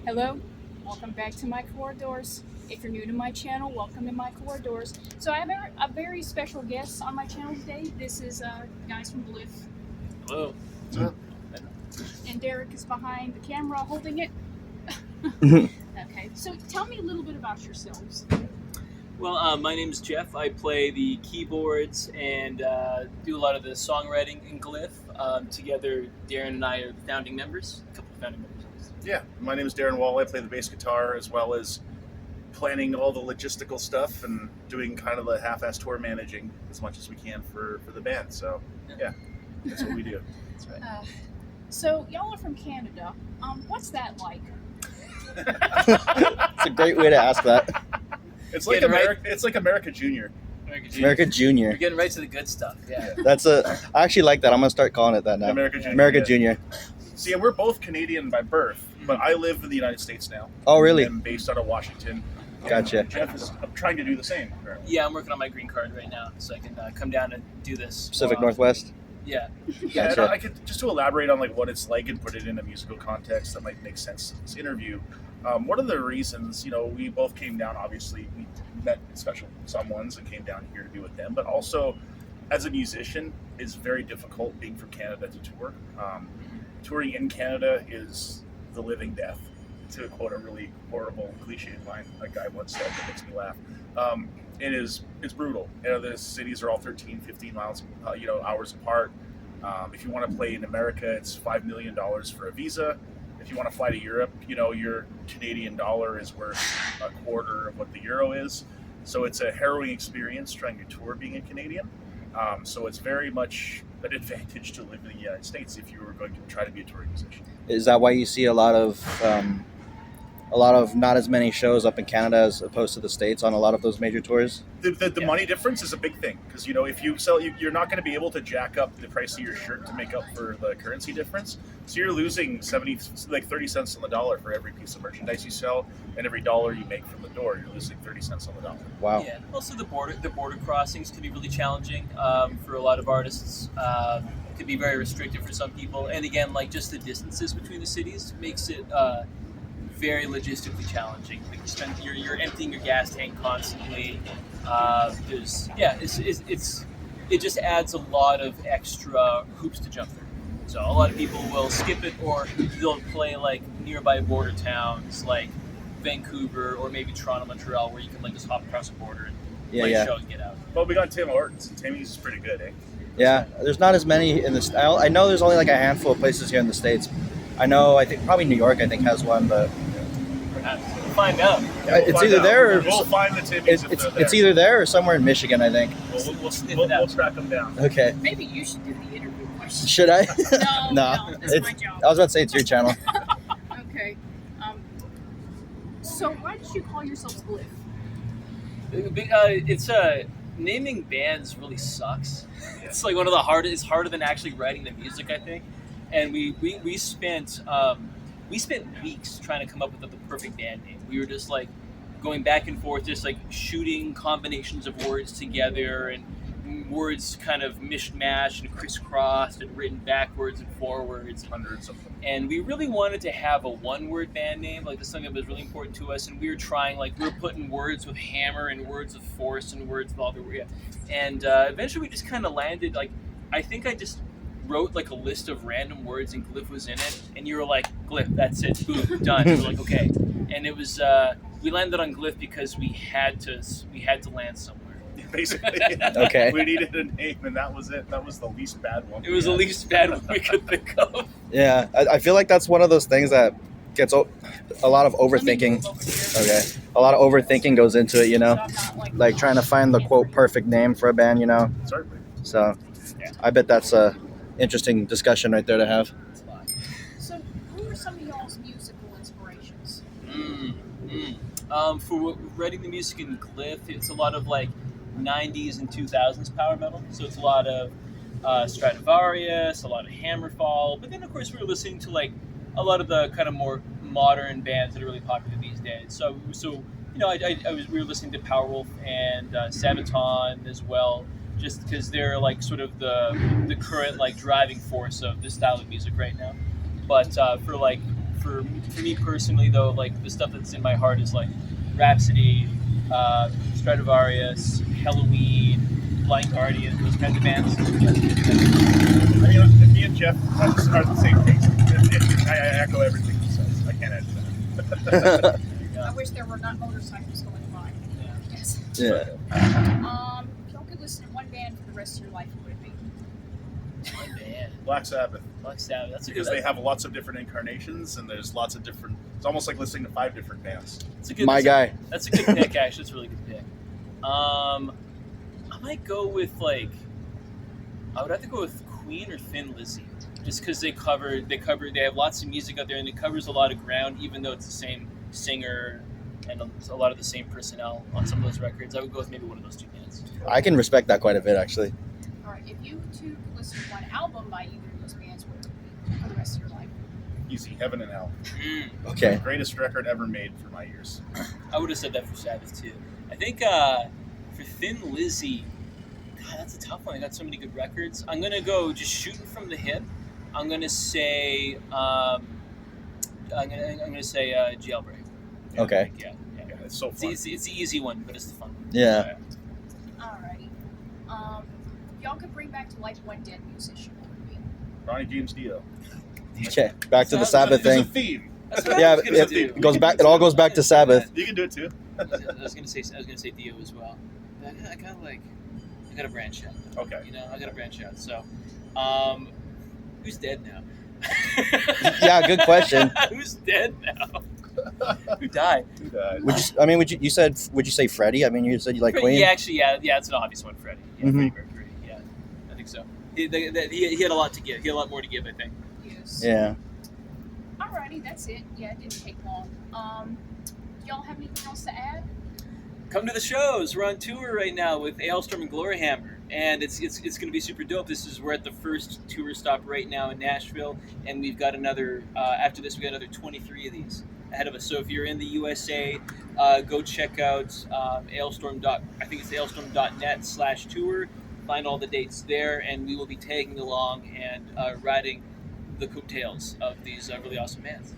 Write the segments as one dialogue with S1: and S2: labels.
S1: Hello, welcome back to my corridors. If you're new to my channel, welcome to my corridors. So I have a very special guest on my channel today. This is guys from Glyph.
S2: Hello.
S1: And Derek is behind the camera holding it. Okay, so tell me a little bit about yourselves.
S2: Well, my name is Jeff. I play the keyboards and do a lot of the songwriting in Glyph. Together, Darren and I are the founding members, a couple of founding members.
S3: Yeah, my name is Darren Wall. I play the bass guitar as well as planning all the logistical stuff and doing kind of the half-ass tour managing as much as we can for the band. So, yeah, that's what we do.
S2: That's right.
S1: So y'all are from Canada. What's that like?
S4: It's a great way to ask that.
S3: It's like America. It's like America Junior.
S4: America
S2: You're
S4: Junior.
S2: getting right to the good stuff. Yeah.
S4: I actually like that. I'm gonna start calling it that now.
S3: America Junior.
S4: America
S3: yeah.
S4: Junior.
S3: See, and we're both Canadian by birth, but I live in the United States now.
S4: Oh, really?
S3: I'm based out of Washington.
S4: Gotcha.
S3: Jeff is trying to do the same.
S2: Yeah, I'm working on my green card right now, so I can come down and do this.
S4: Pacific Northwest.
S2: Yeah.
S3: Yeah,
S4: Gotcha.
S3: and I could just to elaborate on like what it's like and put it in a musical context that might make sense in this interview. One of the reasons, we both came down. Obviously, we met special someones and came down here to be with them. But also, as a musician, it's very difficult being from Canada to tour. Touring in Canada is the living death, to quote a really horrible cliche line a guy once said that makes me laugh. It's brutal. The cities are all 13, 15 miles, hours apart. If you want to play in America, it's $5 million for a visa. If you want to fly to Europe, your Canadian dollar is worth a quarter of what the euro is. So it's a harrowing experience trying to tour being a Canadian. So it's very much an advantage to live in the United States if you were going to try to be a touring musician.
S4: Is that why you see a lot of not as many shows up in Canada as opposed to the States on a lot of those major tours?
S3: The money difference is a big thing because if you sell, you're not going to be able to jack up the price of your shirt to make up for the currency difference. So you're losing 30 cents on the dollar for every piece of merchandise you sell, and every dollar you make from the door, you're losing 30 cents on the dollar.
S4: Wow.
S2: Yeah. Also, the border crossings can be really challenging for a lot of artists. It could be very restrictive for some people, and again, like just the distances between the cities makes it very logistically challenging. Like you're emptying your gas tank constantly. It just adds a lot of extra hoops to jump through. So a lot of people will skip it, or they'll play like nearby border towns like Vancouver or maybe Toronto, Montreal, where you can just hop across the border and play a show and get out.
S3: Well, we got Tim Hortons, and Timmy's pretty good, eh?
S4: Yeah, there's not as many in this. I know there's only like a handful of places here in the States. I think probably New York has one, but
S2: Perhaps we'll find out.
S4: it's either there or
S3: we'll find the Timmy's.
S4: it's either there or somewhere in Michigan, I think.
S3: We'll track them down.
S4: Okay.
S1: Maybe you should do the interview question.
S4: Should I?
S1: No, that's my job.
S4: I was about to say it's your channel.
S1: Okay. So why did you call yourselves Glyph?
S2: It's naming bands really sucks. It's like one of the hardest. It's harder than actually writing the music, I think. And we spent weeks trying to come up with the perfect band name. We were just like going back and forth, just like shooting combinations of words together and words kind of mishmashed and crisscrossed and written backwards and forwards.
S3: Hundreds of them.
S2: And we really wanted to have a one-word band name, like this something that was really important to us. And we were trying, we were putting words with hammer and words with force and words with all the weird. And eventually we just kind of landed, I think I just wrote a list of random words and Glyph was in it. And you were like, Glyph, that's it, boom, done. We were like, okay. And it was, we landed on Glyph because we had to land somewhere.
S3: Basically.
S4: Okay.
S3: We needed a name, and that was it. That was the least bad one.
S2: It was the least bad one we could think of.
S4: Yeah, I feel like that's one of those things that gets a lot of overthinking. Okay, a lot of overthinking goes into it, like trying to find the quote perfect name for a band,
S3: Certainly.
S4: So, I bet that's a interesting discussion right there to have.
S1: So who are some of y'all's musical inspirations?
S2: For writing the music in Glyph, it's a lot of 90s and 2000s power metal. So it's a lot of Stratovarius, a lot of Hammerfall. But then, of course, we were listening to a lot of the kind of more modern bands that are really popular these days. So we were listening to Powerwolf and Sabaton as well, just because they're sort of the current driving force of this style of music right now. But for for me personally though, like the stuff that's in my heart is like Rhapsody, Stradivarius, Halloween, Blind Guardian, those kinds of bands.
S3: I mean, me and Jeff are the same thing. I echo everything he says. I can't add to that.
S1: I wish there were not motorcycles going by.
S2: Yeah.
S1: Yes.
S4: Yeah.
S1: If y'all could listen to one band for the rest of your life, who would it be?
S2: One band.
S3: Black Sabbath.
S2: Black Sabbath. That's a good.
S3: Because they have lots of different incarnations, and there's lots of different. It's almost like listening to 5 different bands.
S2: That's a good.
S4: My guy.
S2: That's a good pick. Actually, that's a really good pick. I might go with like. I would have to go with Queen or Thin Lizzy, just because they have lots of music out there, and it covers a lot of ground, even though it's the same singer and a lot of the same personnel on some of those records. I would go with maybe one of those 2 bands.
S4: I can respect that quite a bit, actually.
S1: All right, if you two could listen to one album by either of those bands, what would it be for the rest of your life?
S3: Easy, Heaven and Hell.
S4: Okay.
S3: Greatest record ever made for my ears.
S2: I would have said that for Sabbath too. I think for Thin Lizzy, God, that's a tough one. I got so many good records. I'm gonna go just shooting from the hip. I'm gonna say Jailbreak.
S4: Okay.
S2: Yeah.
S3: Yeah, it's so fun.
S2: It's the easy one, but it's the fun one.
S4: Yeah.
S1: Alrighty. If y'all could bring back to life one dead musician, what would it be?
S3: Ronnie James Dio.
S4: Okay. Back to the Sabbath
S3: There's a
S4: thing.
S3: theme.
S2: That's what
S4: Yeah,
S2: I was gonna do.
S4: it goes back. It all goes back to Sabbath.
S3: You can do it too.
S2: I was gonna say Dio as well. But I gotta branch out.
S3: Okay.
S2: You know, I gotta branch out. So, who's dead now?
S4: Yeah, good question.
S2: Who's dead now? Who died?
S3: Who died?
S4: Would you say Freddie? I mean, you said you like Queen.
S2: Yeah, actually, yeah, it's an obvious one, Freddie. Yeah,
S4: Mhm.
S2: Freddie Mercury. Yeah, I think so. He had a lot to give. He had a lot more to give, I think.
S1: Yes.
S4: Yeah.
S1: Alrighty, that's it. Yeah, it didn't take long. Do y'all have anything else to add?
S2: Come to the shows. We're on tour right now with Ailstorm and Gloryhammer, and it's going to be super dope. We're at the first tour stop right now in Nashville, and we've got another. After this, we got another 23 of these ahead of us. So if you're in the USA, go check out ailstorm.net/tour. Find all the dates there, and we will be tagging along and riding the coattails of these really awesome bands.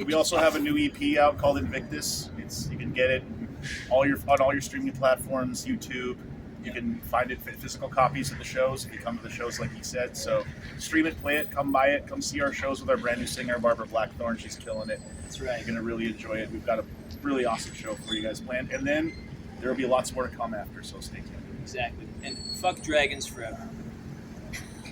S3: We also have a new EP out called Invictus. You can get it on all your streaming platforms, YouTube. You can find it physical copies of the shows if you come to the shows, like he said. So stream it, play it, come buy it, come see our shows with our brand new singer Barbara Blackthorne. She's killing it.
S2: That's right.
S3: You're gonna really enjoy it. We've got a really awesome show for you guys planned, and then there will be lots more to come after. So stay tuned.
S2: Exactly. And fuck dragons forever.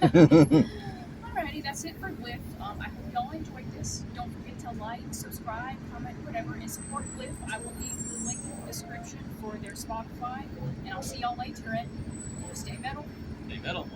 S1: Alrighty, that's it for Glyph. I hope y'all enjoyed this. Don't forget to like, subscribe, comment, whatever, and support Glyph. I will leave the link in the description for their Spotify, and I'll see y'all later. And stay metal.
S2: Stay metal.